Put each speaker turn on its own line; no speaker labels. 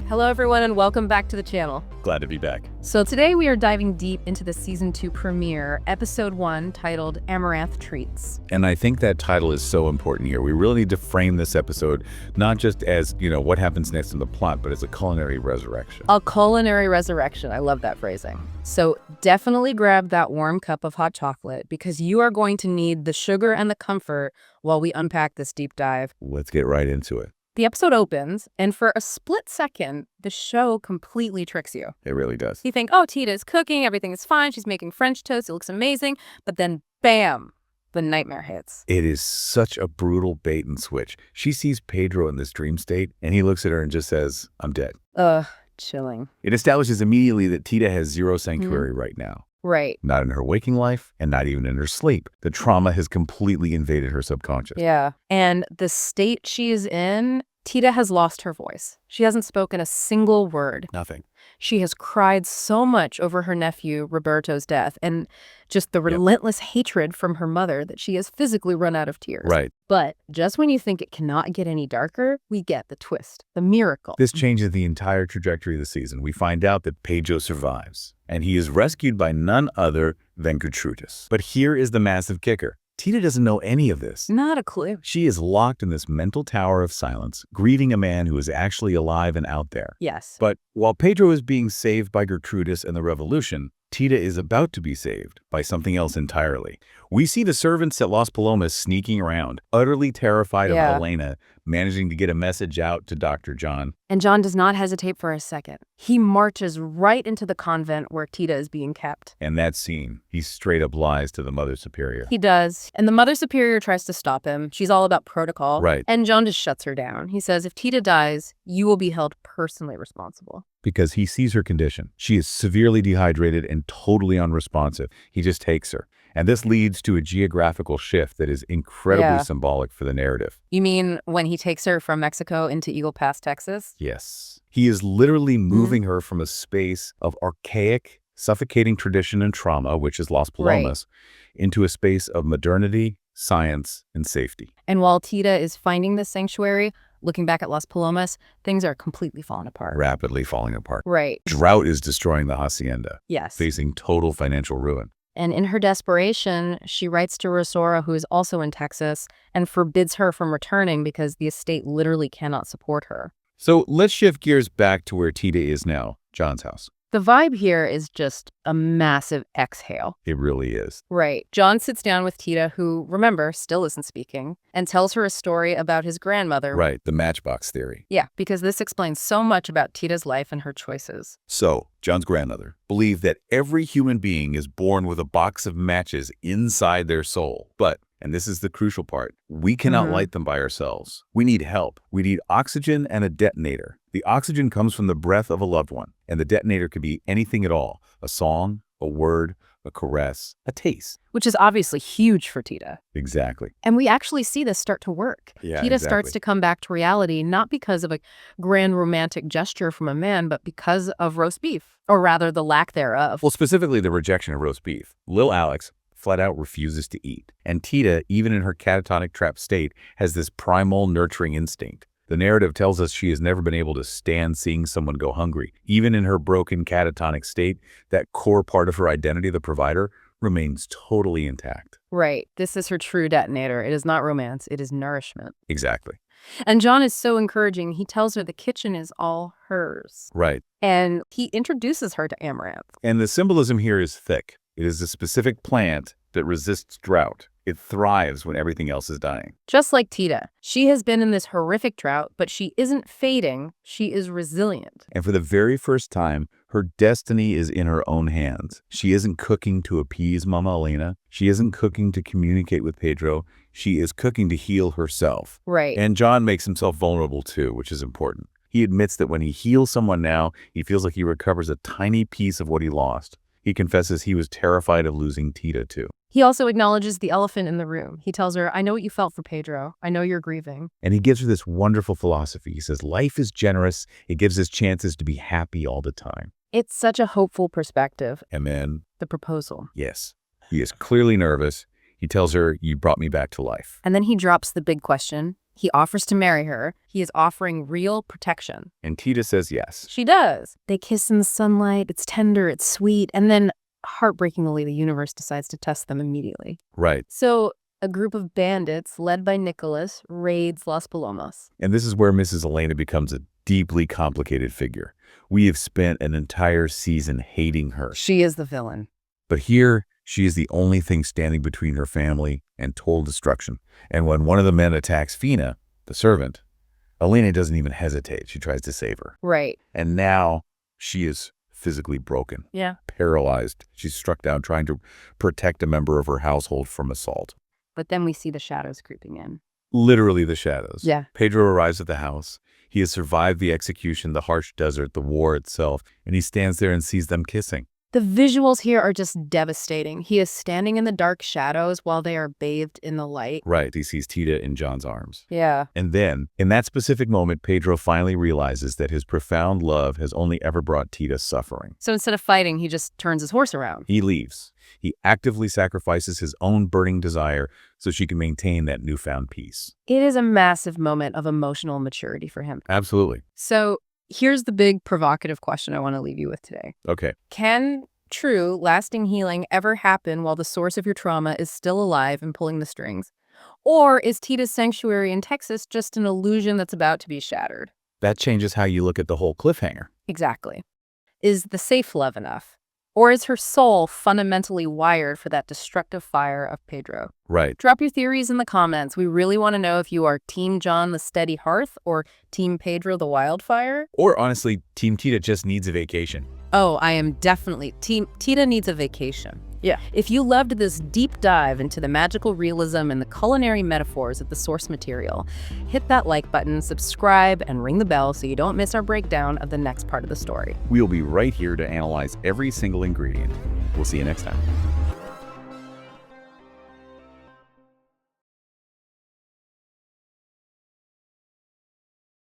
Hello everyone and welcome back to the channel.
Glad to be back.
So today we are diving deep into the Season 2 premiere, Episode 1, titled Amaranth Treats.
And I think that title is so important here. We really need to frame this episode not just as, what happens next in the plot, but as a culinary resurrection.
A culinary resurrection. I love that phrasing. So definitely grab that warm cup of hot chocolate because you are going to need the sugar and the comfort while we unpack this deep dive.
Let's get right into it.
The episode opens, and for a split second, the show completely tricks you.
It really does.
You think, oh, Tita is cooking, everything is fine, she's making French toast, it looks amazing, but then, bam, the nightmare hits.
It is such a brutal bait and switch. She sees Pedro in this dream state, and he looks at her and just says, I'm dead.
Chilling.
It establishes immediately that Tita has zero sanctuary right now.
Right.
Not in her waking life, and not even in her sleep. The trauma has completely invaded her subconscious.
Yeah. And the state she is in, Tita has lost her voice. She hasn't spoken a single word.
Nothing.
She has cried so much over her nephew, Roberto's death, and just the relentless hatred from her mother that she has physically run out of tears.
Right.
But just when you think it cannot get any darker, we get the twist, the miracle.
This changes the entire trajectory of the season. We find out that Pedro survives, and he is rescued by none other than Gertrudis. But here is the massive kicker. Tita doesn't know any of this.
Not a clue.
She is locked in this mental tower of silence, grieving a man who is actually alive and out there.
Yes.
But while Pedro is being saved by Gertrudis and the revolution, Tita is about to be saved by something else entirely. We see the servants at Las Palomas sneaking around, utterly terrified of Elena, managing to get a message out to Dr. John.
And John does not hesitate for a second. He marches right into the convent where Tita is being kept.
And that scene, he straight up lies to the Mother Superior.
He does. And the Mother Superior tries to stop him. She's all about protocol.
Right.
And John just shuts her down. He says, if Tita dies, you will be held personally responsible.
Because he sees her condition. She is severely dehydrated and totally unresponsive. He just takes her. And this leads to a geographical shift that is incredibly symbolic for the narrative.
You mean when he takes her from Mexico into Eagle Pass, Texas?
Yes. He is literally moving her from a space of archaic, suffocating tradition and trauma, which is Las Palomas, into a space of modernity, science, and safety.
And while Tita is finding this sanctuary, looking back at Las Palomas, things are completely falling apart.
Rapidly falling apart.
Right.
Drought is destroying the hacienda.
Yes.
Facing total financial ruin.
And in her desperation, she writes to Rosora, who is also in Texas, and forbids her from returning because the estate literally cannot support her.
So let's shift gears back to where Tita is now, John's house.
The vibe here is just a massive exhale.
It really is.
Right. John sits down with Tita, who, remember, still isn't speaking, and tells her a story about his grandmother.
Right, the Matchbox theory.
Yeah, because this explains so much about Tita's life and her choices.
So, John's grandmother believed that every human being is born with a box of matches inside their soul. But, and this is the crucial part, we cannot light them by ourselves. We need help. We need oxygen and a detonator. The oxygen comes from the breath of a loved one, and the detonator could be anything at all. A song, a word, a caress, a taste.
Which is obviously huge for Tita.
Exactly.
And we actually see this start to work.
Yeah,
Tita starts to come back to reality, not because of a grand romantic gesture from a man, but because of roast beef, or rather the lack thereof.
Well, specifically the rejection of roast beef. Lil Alex flat out refuses to eat. And Tita, even in her catatonic trapped state, has this primal nurturing instinct. The narrative tells us she has never been able to stand seeing someone go hungry. Even in her broken catatonic state, that core part of her identity, the provider, remains totally intact.
Right. This is her true detonator. It is not romance. It is nourishment.
Exactly.
And John is so encouraging. He tells her the kitchen is all hers.
Right.
And he introduces her to Amaranth.
And the symbolism here is thick. It is a specific plant that resists drought. It thrives when everything else is dying.
Just like Tita, she has been in this horrific drought, but she isn't fading. She is resilient.
And for the very first time, her destiny is in her own hands. She isn't cooking to appease Mama Elena. She isn't cooking to communicate with Pedro. She is cooking to heal herself.
Right.
And John makes himself vulnerable too, which is important. He admits that when he heals someone now, he feels like he recovers a tiny piece of what he lost. He confesses he was terrified of losing Tita too.
He also acknowledges the elephant in the room. He tells her, I know what you felt for Pedro. I know you're grieving.
And he gives her this wonderful philosophy. He says, life is generous. It gives us chances to be happy all the time.
It's such a hopeful perspective.
And then
The proposal.
yes, he is clearly nervous. He tells her, you brought me back to life.
And then he drops the big question. He offers to marry her. He is offering real protection.
And Tita says yes.
She does. They kiss in the sunlight. It's tender, it's sweet. And then, heartbreakingly, the universe decides to test them immediately.
Right.
So a group of bandits led by Nicholas raids Las Palomas.
And this is where Mrs. Elena becomes a deeply complicated figure. We have spent an entire season hating her.
She is the villain.
But here, she is the only thing standing between her family and total destruction. And when one of the men attacks Fina, the servant, Elena doesn't even hesitate. She tries to save her.
Right.
And now she is physically broken.
Yeah.
Paralyzed. She's struck down trying to protect a member of her household from assault.
But then we see the shadows creeping in.
Literally the shadows.
Yeah.
Pedro arrives at the house. He has survived the execution, the harsh desert, the war itself, and he stands there and sees them kissing.
The visuals here are just devastating. He is standing in the dark shadows while they are bathed in the light.
Right. He sees Tita in John's arms.
Yeah.
And then, in that specific moment, Pedro finally realizes that his profound love has only ever brought Tita suffering.
So instead of fighting, he just turns his horse around.
He leaves. He actively sacrifices his own burning desire so she can maintain that newfound peace.
It is a massive moment of emotional maturity for him.
Absolutely.
So here's the big provocative question I want to leave you with today.
Okay.
Can true, lasting healing ever happen while the source of your trauma is still alive and pulling the strings? Or is Tita's sanctuary in Texas just an illusion that's about to be shattered?
That changes how you look at the whole cliffhanger.
Exactly. Is the safe love enough? Or is her soul fundamentally wired for that destructive fire of Pedro?
Right.
Drop your theories in the comments. We really want to know if you are Team John, the steady hearth, or Team Pedro, the wildfire.
Or honestly, Team Tita just needs a vacation.
Oh, I am definitely Team Tita needs a vacation. Yeah. If you loved this deep dive into the magical realism and the culinary metaphors of the source material, hit that like button, subscribe, and ring the bell so you don't miss our breakdown of the next part of the story.
We'll be right here to analyze every single ingredient. We'll see you next time.